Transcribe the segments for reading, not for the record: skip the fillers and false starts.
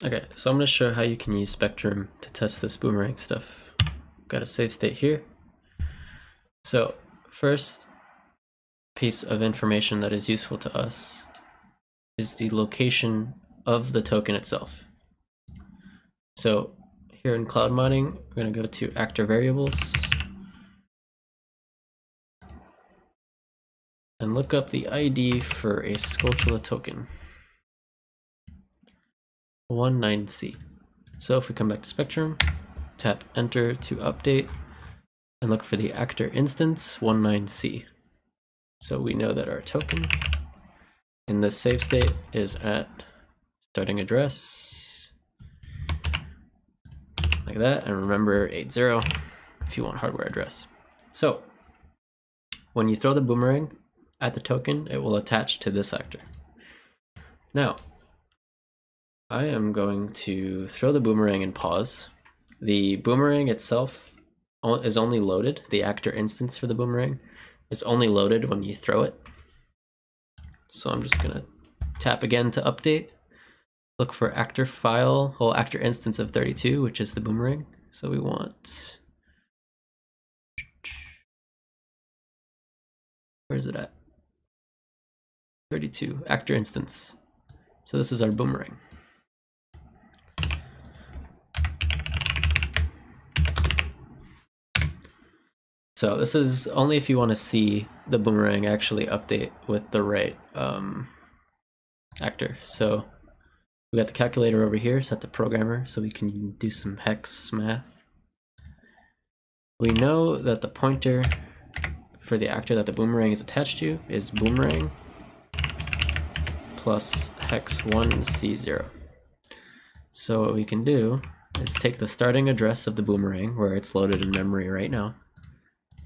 Okay, so I'm going to show how you can use Spectrum to test this Boomerang stuff. Got a save state here. So first piece of information that is useful to us is the location of the token itself. So here in cloud mining, we're going to go to actor variables and look up the ID for a Sculptula token, 19C. So if we come back to Spectrum, tap enter to update, and look for the actor instance 19C. So we know that our token in this save state is at starting address, like that, and remember 80 if you want hardware address. So when you throw the boomerang at the token, it will attach to this actor. Now, I am going to throw the boomerang and pause. The boomerang itself is only loaded, the actor instance for the boomerang is only loaded when you throw it. So I'm just gonna tap again to update, look for actor file, whole actor instance of 32, which is the boomerang. So we want, where is it at? 32, actor instance. So this is our boomerang. So this is only if you want to see the boomerang actually update with the right actor. So we got the calculator over here set to programmer so we can do some hex math. We know that the pointer for the actor that the boomerang is attached to is boomerang plus hex 1C0. So what we can do is take the starting address of the boomerang where it's loaded in memory right now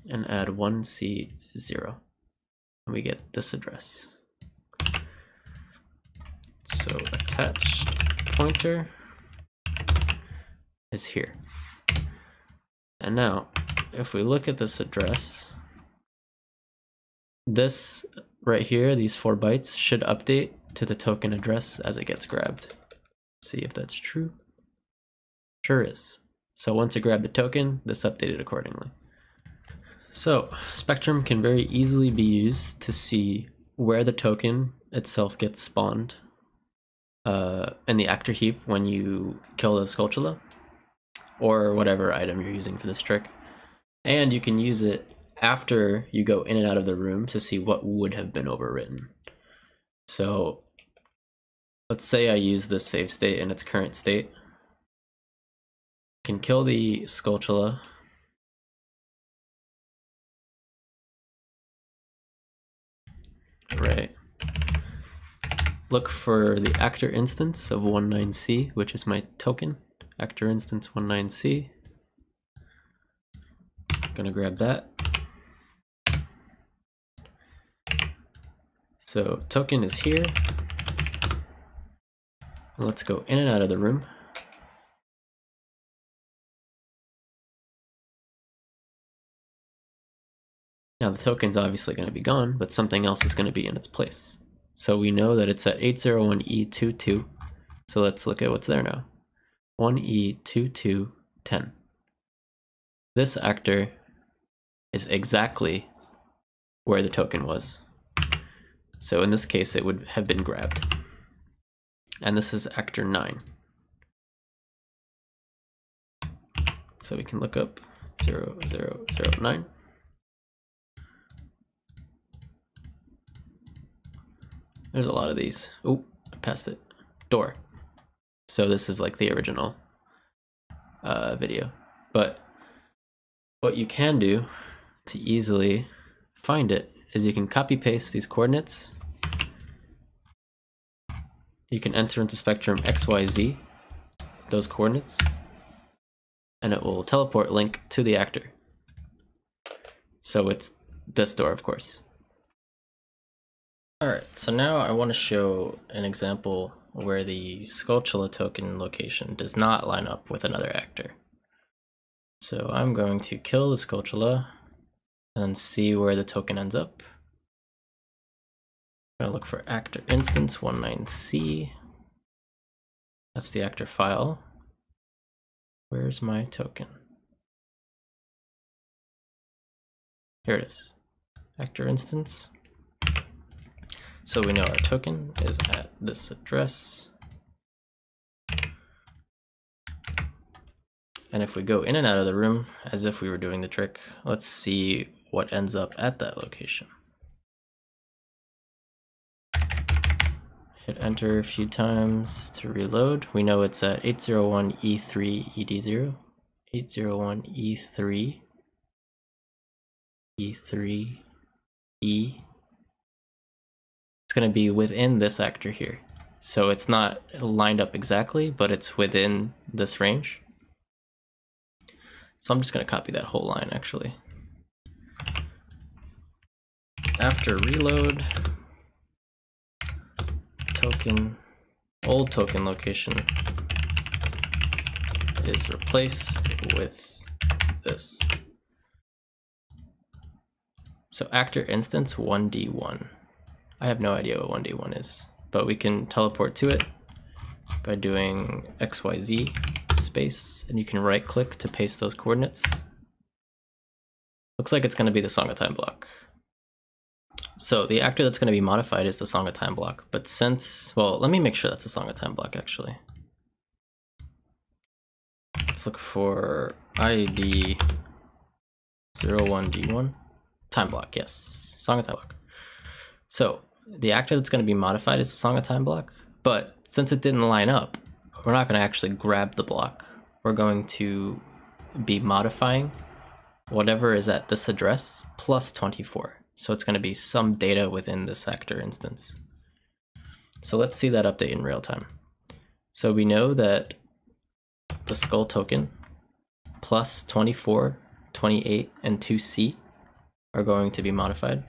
and add 1C0, and we get this address. So attached pointer is here. And now, if we look at this address, this right here, these 4 bytes, should update to the token address as it gets grabbed. Let's see if that's true. Sure is. So once it grabbed the token, this updated accordingly. So Spectrum can very easily be used to see where the token itself gets spawned in the actor heap when you kill the Sculptula, or whatever item you're using for this trick. And you can use it after you go in and out of the room to see what would have been overwritten. So let's say I use this save state in its current state. I can kill the Sculptula. Right. Look for the actor instance of 19C, which is my token. Actor instance 19C. Gonna grab that. So token is here. Let's go in and out of the room. Now the token's obviously going to be gone, but something else is going to be in its place. So we know that it's at 801E22. So let's look at what's there now. 1E2210. This actor is exactly where the token was. So in this case, it would have been grabbed. And this is actor 9. So we can look up 0009. There's a lot of these. Oh, I passed it. Door. So this is like the original video. But what you can do to easily find it is you can copy paste these coordinates. You can enter into Spectrum XYZ, those coordinates, and it will teleport link to the actor. So it's this door, of course. Alright, so now I want to show an example where the Sculptula token location does not line up with another actor. So I'm going to kill the Sculptula and see where the token ends up. I'm going to look for actor instance 19C, That's the actor file. Where's my token? Here it is. Actor instance. So we know our token is at this address. And if we go in and out of the room as if we were doing the trick, let's see what ends up at that location. Hit enter a few times to reload. We know it's at 801E3 ED0, 801E3 E3 E. It's going to be within this actor here. So it's not lined up exactly, but it's within this range. So I'm just going to copy that whole line actually. After reload, token, old token location is replaced with this. So actor instance 1D1. I have no idea what 1D1 is, but we can teleport to it by doing XYZ space, and you can right click to paste those coordinates. Looks like it's going to be the Song of Time block. So the actor that's going to be modified is the Song of Time block, but since, well, let me make sure that's a Song of Time block actually. Let's look for ID 01D1. Time block, yes. Song of Time block. So the actor that's going to be modified is the Song of Time block, but since it didn't line up, we're not going to actually grab the block. We're going to be modifying whatever is at this address plus 24. So it's going to be some data within this actor instance. So let's see that update in real time. So we know that the skull token plus 24, 28, and 2C are going to be modified.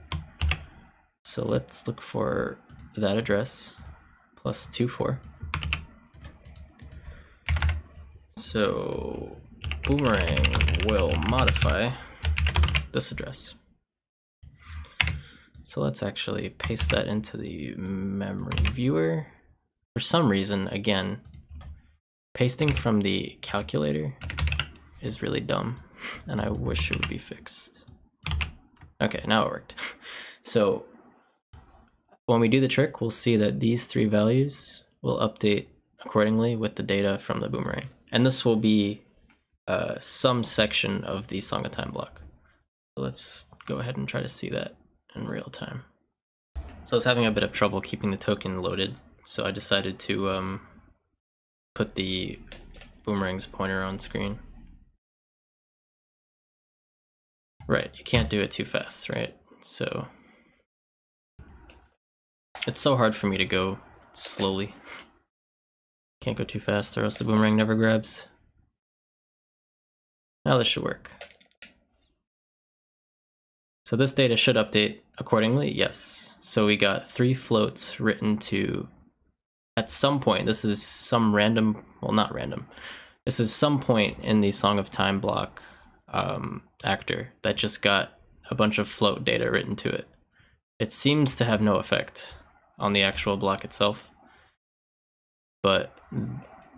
So let's look for that address plus 24. So Boomerang will modify this address. So let's actually paste that into the memory viewer. For some reason, again, pasting from the calculator is really dumb, and I wish it would be fixed. Okay, now it worked. So when we do the trick, we'll see that these three values will update accordingly with the data from the Boomerang. And this will be some section of the Song of Time block. So let's go ahead and try to see that in real time. So I was having a bit of trouble keeping the token loaded, so I decided to put the Boomerang's pointer on screen. Right, you can't do it too fast, right? So it's so hard for me to go slowly. Can't go too fast or else the Boomerang never grabs. Now this should work. So this data should update accordingly, yes. So we got 3 floats written to, at some point, this is some random, well not random, this is some point in the Song of Time block actor that just got a bunch of float data written to it. It seems to have no effect on the actual block itself, but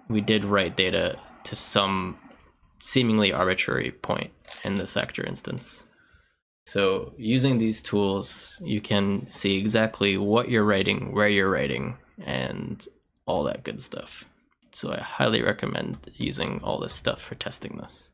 we did write data to some seemingly arbitrary point in this actor instance. So using these tools, you can see exactly what you're writing, where you're writing, and all that good stuff. So I highly recommend using all this stuff for testing this.